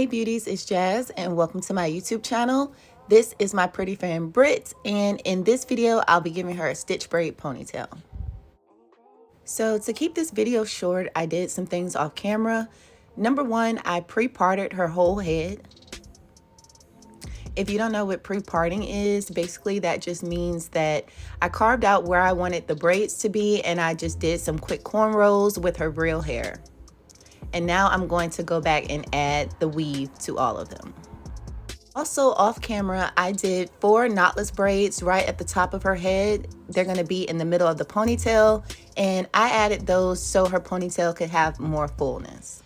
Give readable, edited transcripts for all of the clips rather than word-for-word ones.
Hey beauties, it's Jazz and welcome to my YouTube channel. This is my pretty friend Brit, and in this video I'll be giving her a stitch braid ponytail. So to keep this video short, I did some things off camera. Number one, I pre-parted her whole head. If you don't know what pre-parting is, basically that just means that I carved out where I wanted the braids to be and I just did some quick cornrows with her real hair. And now I'm going to go back and add the weave to all of them. Also off camera, I did 4 knotless braids right at the top of her head. They're going to be in the middle of the ponytail, and I added those so her ponytail could have more fullness.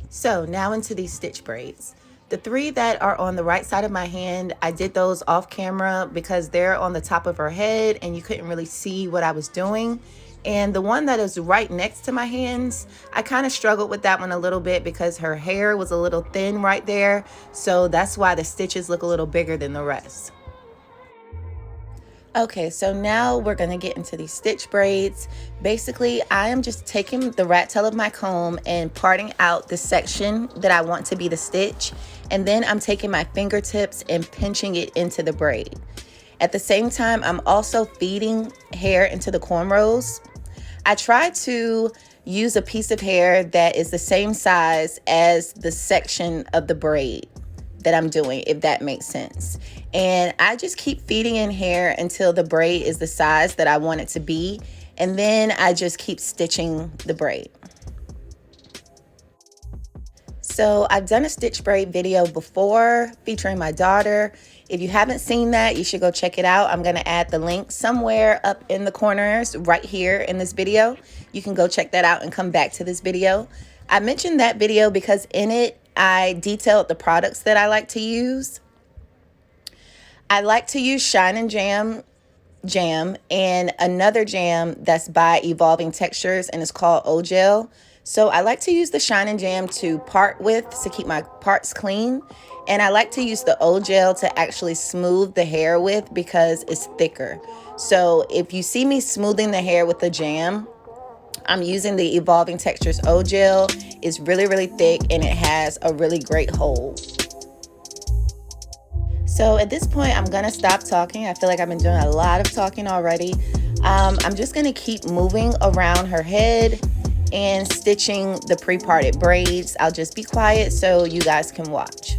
So now into these stitch braids. The 3 that are on the right side of my hand, I did those off camera because they're on the top of her head and you couldn't really see what I was doing. And the one that is right next to my hands, I kind of struggled with that one a little bit because her hair was a little thin right there. So that's why the stitches look a little bigger than the rest. Okay, so now we're going to get into these stitch braids. Basically, I am just taking the rat tail of my comb and parting out the section that I want to be the stitch. And then I'm taking my fingertips and pinching it into the braid. At the same time, I'm also feeding hair into the cornrows. I try to use a piece of hair that is the same size as the section of the braid that I'm doing, if that makes sense. And I just keep feeding in hair until the braid is the size that I want it to be. And then I just keep stitching the braid. So I've done a stitch braid video before featuring my daughter. If you haven't seen that, you should go check it out. I'm going to add the link somewhere up in the corners right here in this video. You can go check that out and come back to this video. I mentioned that video because in it, I detailed the products that I like to use. I like to use Shine and Jam and another jam that's by Evolving Textures, and it's called O-Gel. So I like to use the Shine and Jam to part with to keep my parts clean. And I like to use the O-Gel to actually smooth the hair with because it's thicker. So if you see me smoothing the hair with the jam, I'm using the Evolving Textures O-Gel. It's really, really thick and it has a really great hold. So at this point, I'm going to stop talking. I feel like I've been doing a lot of talking already. I'm just going to keep moving around her head and stitching the pre-parted braids. I'll just be quiet so you guys can watch.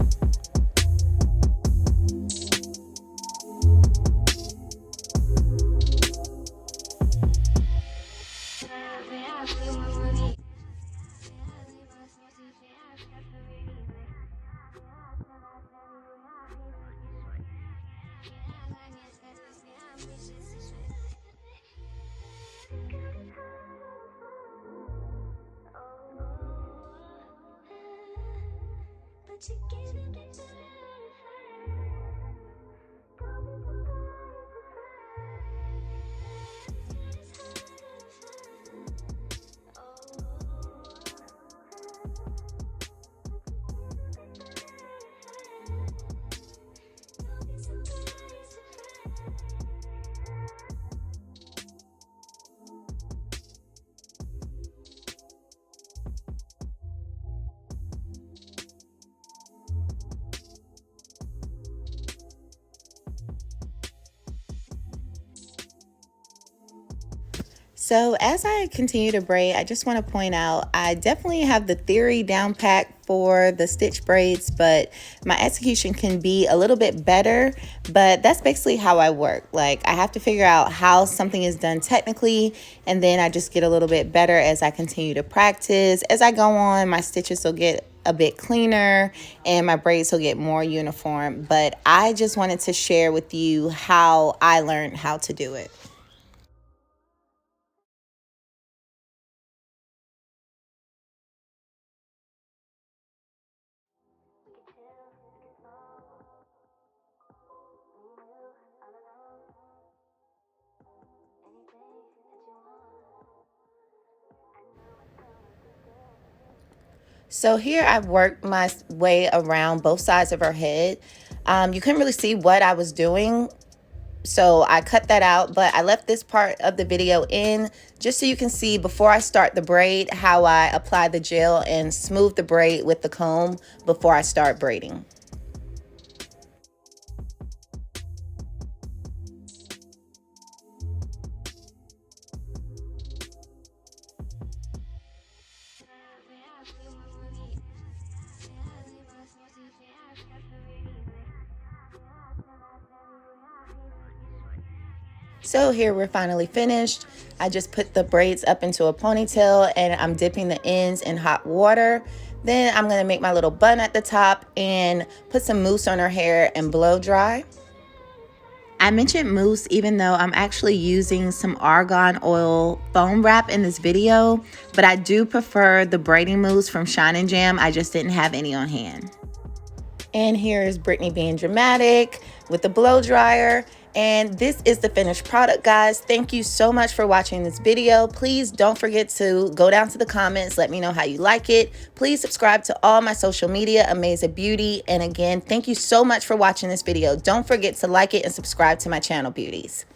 So as I continue to braid, I just want to point out, I definitely have the theory down packed for the stitch braids, but my execution can be a little bit better, but that's basically how I work. Like I have to figure out how something is done technically, and then I just get a little bit better as I continue to practice. As I go on, my stitches will get a bit cleaner and my braids will get more uniform, but I just wanted to share with you how I learned how to do it. So here I've worked my way around both sides of her head. You couldn't really see what I was doing So I cut that out, but I left this part of the video in just so you can see before I start the braid how I apply the gel and smooth the braid with the comb before I start braiding. So here we're finally finished. I just put the braids up into a ponytail and I'm dipping the ends in hot water. Then I'm gonna make my little bun at the top and put some mousse on her hair and blow dry. I mentioned mousse even though I'm actually using some argan oil foam wrap in this video, but I do prefer the braiding mousse from Shine & Jam. I just didn't have any on hand. And here is Brittany being dramatic with the blow dryer. And this is the finished product, guys. Thank you so much for watching this video. Please don't forget to go down to the comments. Let me know how you like it. Please subscribe to all my social media, Amaza Beauty. And again, thank you so much for watching this video. Don't forget to like it and subscribe to my channel, Beauties.